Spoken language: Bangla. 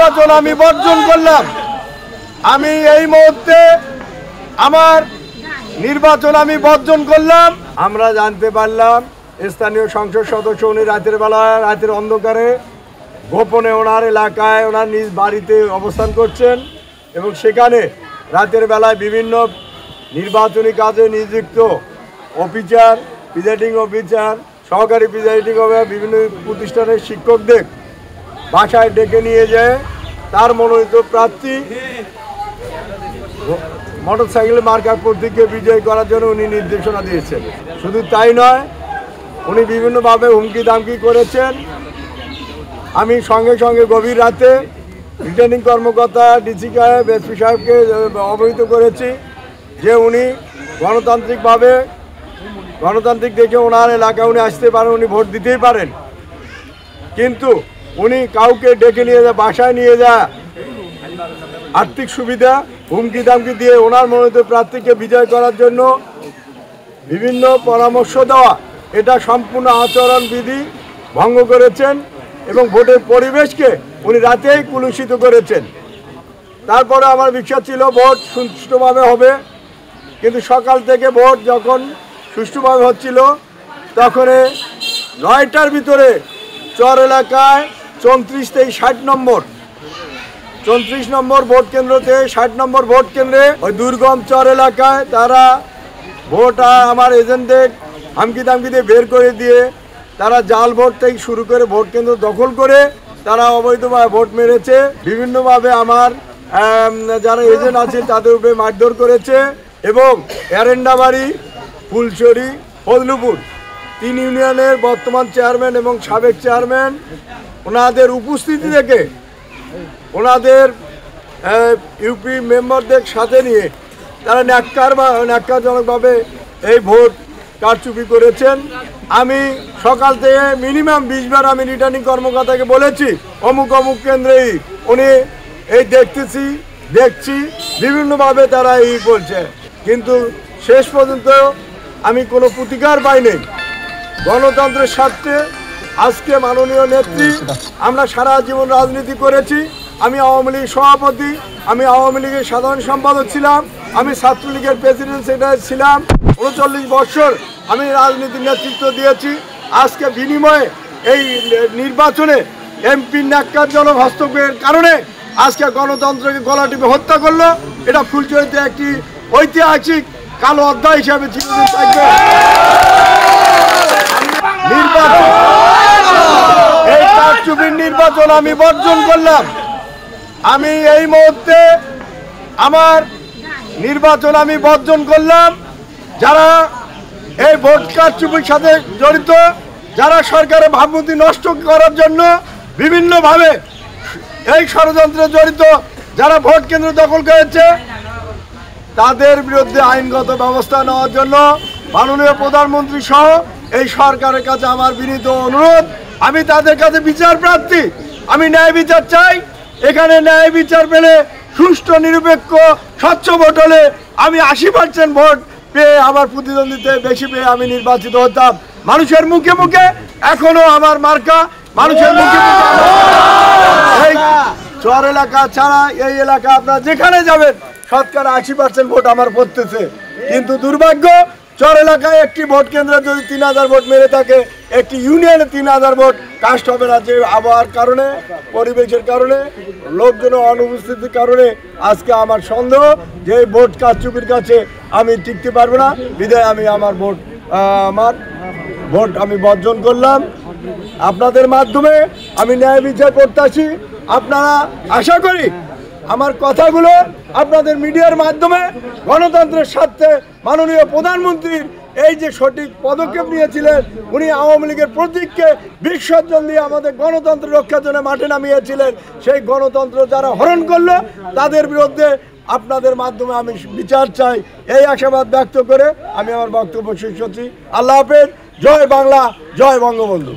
নির্বাচন আমি বর্জন করলাম। আমি এই মুহূর্তে আমার নির্বাচন আমি বর্জন করলাম। আমরা জানতে পারলাম স্থানীয় সংসদ সদস্য উনি রাতের বেলায় রাতের অন্ধকারে গোপনে ওনার এলাকায় ওনার নিজ বাড়িতে অবস্থান করছেন এবং সেখানে রাতের বেলায় বিভিন্ন নির্বাচনী কাজে নিযুক্ত অফিসার, প্রিজাইডিং অফিসার, সহকারী প্রিজাইডিং অফিসার, বিভিন্ন প্রতিষ্ঠানের শিক্ষকদের বাসায় ডেকে নিয়ে যায় তার মনোনীত প্রার্থী মোটরসাইকেল মার্কা প্রতীককে বিজয় করার জন্য উনি নির্দেশনা দিয়েছেন। শুধু তাই নয়, উনি বিভিন্নভাবে হুমকি দামকি করেছেন। আমি সঙ্গে সঙ্গে গভীর রাতে রিটার্নিং কর্মকর্তা ডিসি সাহেব, এসপি সাহেবকে অবহিত করেছি যে উনি গণতান্ত্রিক দেখে ওনার এলাকায় উনি আসতে পারেন, উনি ভোট দিতেই পারেন, কিন্তু উনি কাউকে ডেকে নিয়ে যা বাসায় নিয়ে যা আর্থিক সুবিধা হুমকি দামকি দিয়ে ওনার মনোনীত প্রার্থীকে বিজয় করার জন্য বিভিন্ন পরামর্শ দেওয়া, এটা সম্পূর্ণ আচরণবিধি ভঙ্গ করেছেন এবং ভোটের পরিবেশকে উনি রাতেই কলুষিত করেছেন। তারপরে আমার বিশ্বাস ছিল ভোট সুষ্ঠুভাবে হবে, কিন্তু সকাল থেকে ভোট যখন সুষ্ঠুভাবে হচ্ছিল তখন 9টার ভিতরে চর এলাকায় 34 থেকে 60 নম্বর 34 নম্বর ভোট কেন্দ্রতে 60 নম্বর ভোট কেন্দ্রে ওই দুর্গম চর এলাকায় তারা ভোট আমার এজেন্টদের হামকি দামকি দিয়ে বের করে দিয়ে তারা জাল ভোট থেকে শুরু করে ভোট কেন্দ্র দখল করে তারা অবৈধভাবে ভোট মেরেছে। বিভিন্নভাবে আমার যারা এজেন্ট আছে তাদের উপরে মারধর করেছে এবং এরেন্ডাবাড়ি, ফুলছড়ি, ফজলুপুর 3 ইউনিয়নের বর্তমান চেয়ারম্যান এবং সাবেক চেয়ারম্যান ওনাদের উপস্থিতি থেকে ওনাদের ইউপি মেম্বারদের সাথে নিয়ে তারা ন্যাক্কারজনকভাবে এই ভোট কারচুপি করেছেন। আমি সকাল থেকে মিনিমাম 20 বার আমি রিটার্নিং কর্মকর্তাকে বলেছি অমুক অমুক কেন্দ্রেই উনি এই দেখছি বিভিন্নভাবে তারা এই বলছে, কিন্তু শেষ পর্যন্ত আমি কোনো প্রতিকার পাইনি। গণতন্ত্রের স্বার্থে আজকে মাননীয় নেত্রী, আমরা সারা জীবন রাজনীতি করেছি। আমি আওয়ামী লীগ সভাপতি, আমি আওয়ামী লীগের সাধারণ সম্পাদক ছিলাম, আমি ছাত্রলীগের প্রেসিডেন্ট সেক্রেটারি ছিলাম। 39 বছর আমি রাজনীতির নেতৃত্ব দিয়েছি। আজকে বিনিময়ে এই নির্বাচনে এমপি ন্যাক্কারজনক হস্তক্ষেপের কারণে আজকে গণতন্ত্রকে গলা টিপে হত্যা করলো। এটা ফুলছড়িতে একটি ঐতিহাসিক কালো অধ্যায় হিসাবে চিরদিন থাকবে। এই কারচুপির নির্বাচন আমি বর্জন করলাম। আমি এই মুহূর্তে আমার নির্বাচন আমি বর্জন করলাম। যারা এই ভোট কারচুপির সাথে জড়িত, যারা সরকারের ভাবমূর্তি নষ্ট করার জন্য বিভিন্নভাবে এই ষড়যন্ত্রে জড়িত, যারা ভোট কেন্দ্র দখল করেছে, তাদের বিরুদ্ধে আইনগত ব্যবস্থা নেওয়ার জন্য মাননীয় প্রধানমন্ত্রী সহ এই সরকারের কাছে আমার বিনীত অনুরোধ। আমি তাদের কাছে বিচার প্রার্থী, আমি ন্যায় বিচার চাই। এখানে ন্যায় বিচার পেলে সুষ্ঠু নিরপেক্ষ স্বচ্ছ ভোট হলে আমি 80% ভোট পেয়ে আমার প্রতিদ্বন্দ্বিতে বেশি পেয়ে আমি নির্বাচিত হতাম। মানুষের মুখে মুখে এখনো আমার মার্কা, মানুষের মুখে মুখে এই চর এলাকা ছাড়া এই এলাকা আপনারা যেখানে যাবেন 80% ভোট আমার পড়তেছে। কিন্তু দুর্ভাগ্য, চর এলাকায় একটি ভোট কেন্দ্রে যদি 3000 ভোট মেরে থাকে, একটি ইউনিয়নে 3000 ভোট কাস্ট হবে না। যে আবহাওয়ার কারণে, পরিবেশের কারণে, লোকজনের অনুপস্থিতির কারণে আজকে আমার সন্দেহ যে এই ভোট কারচুপির কাছে আমি টিকতে পারবো না। বিধায় আমি আমার ভোট আমি বর্জন করলাম। আপনাদের মাধ্যমে আমি ন্যায় বিচার প্রত্যাশী। আপনারা আশা করি আমার কথাগুলো আপনাদের মিডিয়ার মাধ্যমে গণতন্ত্রের স্বার্থে মাননীয় প্রধানমন্ত্রীর এই যে সঠিক পদক্ষেপ নিয়েছিলেন, উনি আওয়ামী লীগের প্রতীককে বিসর্জন দিয়ে আমাদের গণতন্ত্র রক্ষার জন্য মাঠে নামিয়েছিলেন। সেই গণতন্ত্র যারা হরণ করলো তাদের বিরুদ্ধে আপনাদের মাধ্যমে আমি বিচার চাই। এই আশাবাদ ব্যক্ত করে আমি আমার বক্তব্য শেষ করছি। আল্লাহ হাফেজ। জয় বাংলা, জয় বঙ্গবন্ধু।